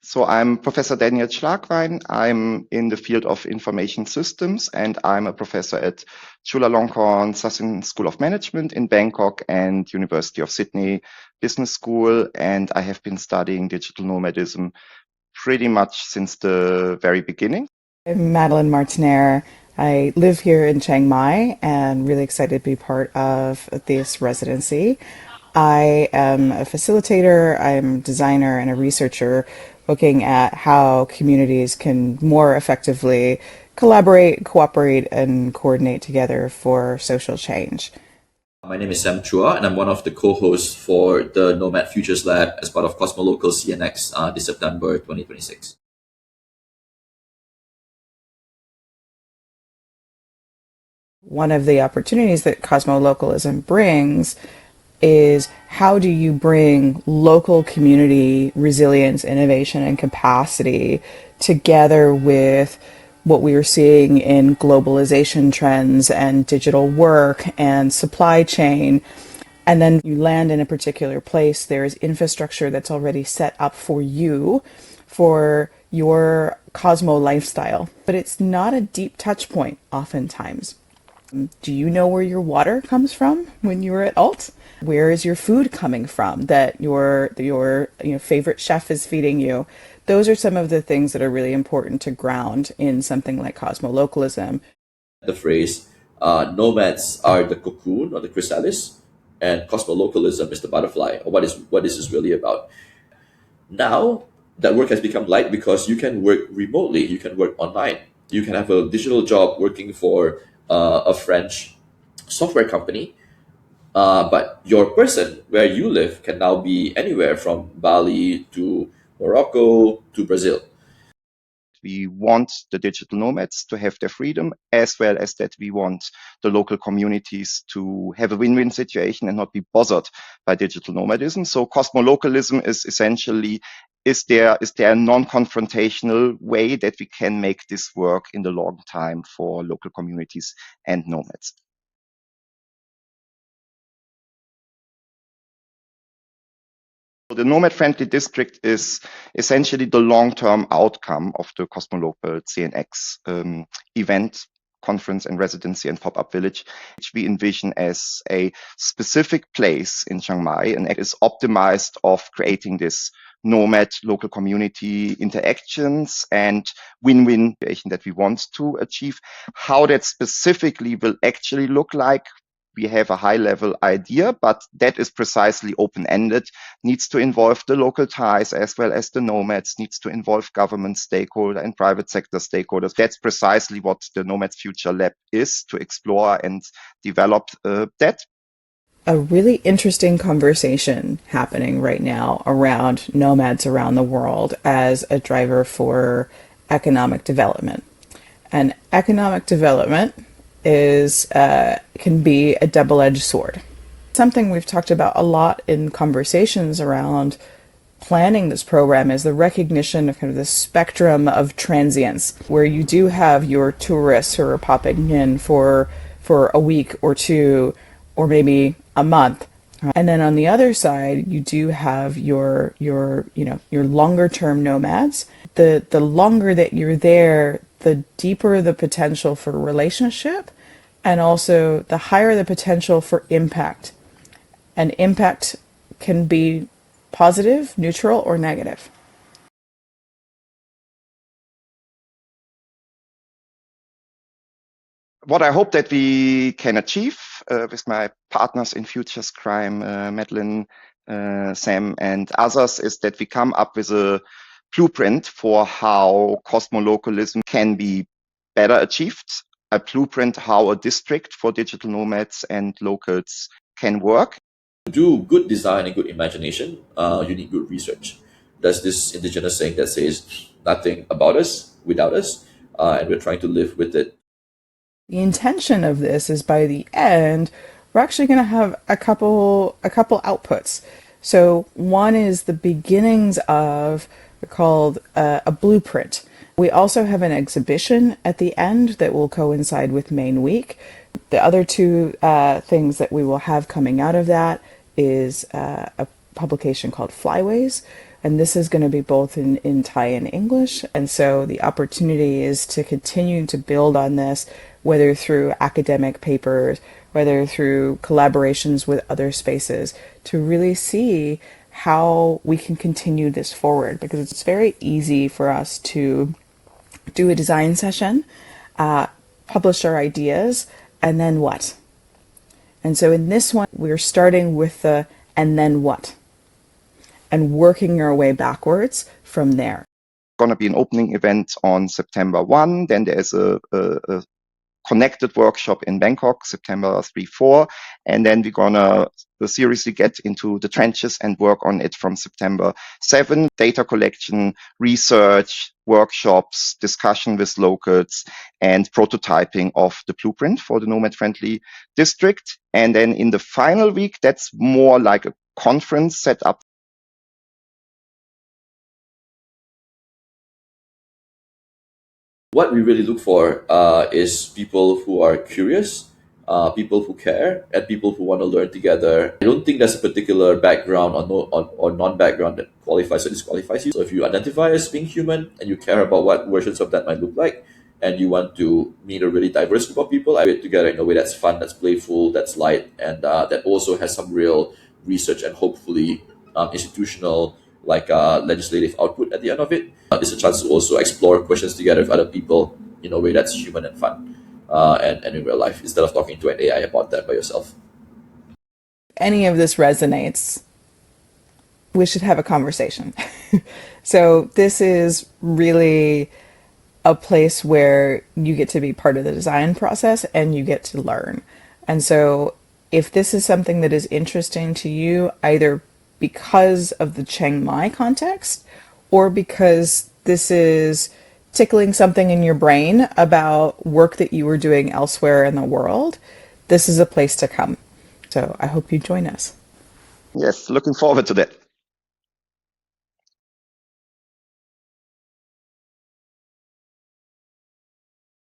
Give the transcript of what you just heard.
So I'm Professor Daniel Schlagwein. I'm in the field of information systems, and I'm a professor at Chulalongkorn Sassoon School of Management in Bangkok and University of Sydney Business School. And I have been studying digital nomadism pretty much since the very beginning. I'm Madeline Martinaire. I live here in Chiang Mai and really excited to be part of this residency. I am a facilitator, I'm a designer and a researcher looking at how communities can more effectively collaborate, cooperate, and coordinate together for social change. My name is Sam Chua, and I'm one of the co-hosts for the Nomad Futures Lab as part of CosmoLocal CNX this September 2026. One of the opportunities that cosmolocalism brings is how do you bring local community resilience, innovation, and capacity together with what we are seeing in globalization trends and digital work and supply chain. And then you land in a particular place, there is infrastructure that's already set up for you, for your Cosmo lifestyle. But it's not a deep touch point oftentimes. Do you know where your water comes from when you were at Alt? Where is your food coming from that your favorite chef is feeding you? Those are some of the things that are really important to ground in something like cosmolocalism. The phrase, nomads are the cocoon or the chrysalis, and cosmolocalism is the butterfly, or what this is really about. Now, that work has become light because you can work remotely, you can work online, you can have a digital job working for a French software company, but your person where you live can now be anywhere from Bali to Morocco to Brazil. We want the digital nomads to have their freedom, as well as that we want the local communities to have a win-win situation and not be bothered by digital nomadism. So cosmolocalism is essentially, is there a non-confrontational way that we can make this work in the long time for local communities and nomads? The Nomad Friendly District is essentially the long-term outcome of the CosmoLocal CNX event, conference and residency and pop-up village, which we envision as a specific place in Chiang Mai, and it is optimized of creating this nomad local community interactions and win-win that we want to achieve. How that specifically will actually look like, we have a high level idea, but that is precisely open-ended, needs to involve the local ties as well as the nomads, needs to involve government stakeholder and private sector stakeholders. That's precisely what the Nomad Future Lab is, to explore and develop that. A really interesting conversation happening right now around nomads around the world as a driver for economic development. And economic development is can be a double-edged sword. Something we've talked about a lot in conversations around planning this program is the recognition of kind of the spectrum of transience, where you do have your tourists who are popping in for a week or two, or maybe a month. And then on the other side, you do have your longer term nomads. The longer that you're there, the deeper the potential for relationship, and also the higher the potential for impact. And impact can be positive, neutral, or negative. What I hope that we can achieve with my partners in Futures Crime, Madeline, Sam, and others, is that we come up with a blueprint for how cosmolocalism can be better achieved, a blueprint how a district for digital nomads and locals can work. To do good design and good imagination, you need good research. There's this indigenous saying that says, nothing about us without us, and we're trying to live with it. The intention of this is by the end, we're actually going to have a couple outputs. So one is the beginnings of called a blueprint. We also have an exhibition at the end that will coincide with Main Week. The other two things that we will have coming out of that is a publication called Flyways, And this is going to be both in Thai and English. And so the opportunity is to continue to build on this, whether through academic papers, whether through collaborations with other spaces, to really see how we can continue this forward. Because it's very easy for us to do a design session, publish our ideas, and then what? And so in this one, we're starting with the and then what? And working our way backwards from there. Going to be an opening event on September 1. Then there's a connected workshop in Bangkok, September 3, 4. And then we're going to seriously get into the trenches and work on it from September 7. Data collection, research, workshops, discussion with locals, and prototyping of the blueprint for the Nomad Friendly District. And then in the final week, that's more like a conference set up. What we really look for is people who are curious, people who care, and people who want to learn together. I don't think there's a particular background or non-background that qualifies or disqualifies you. So if you identify as being human and you care about what versions of that might look like, and you want to meet a really diverse group of people, I do it together in a way that's fun, that's playful, that's light, and that also has some real research and hopefully institutional legislative output at the end of it. It's a chance to also explore questions together with other people in a way that's human and fun and in real life, instead of talking to an AI about that by yourself. Any of this resonates, we should have a conversation. So this is really a place where you get to be part of the design process and you get to learn. And so if this is something that is interesting to you, either because of the Chiang Mai context or because this is tickling something in your brain about work that you were doing elsewhere in the world, this is a place to come. So I hope you join us. Yes, looking forward to that.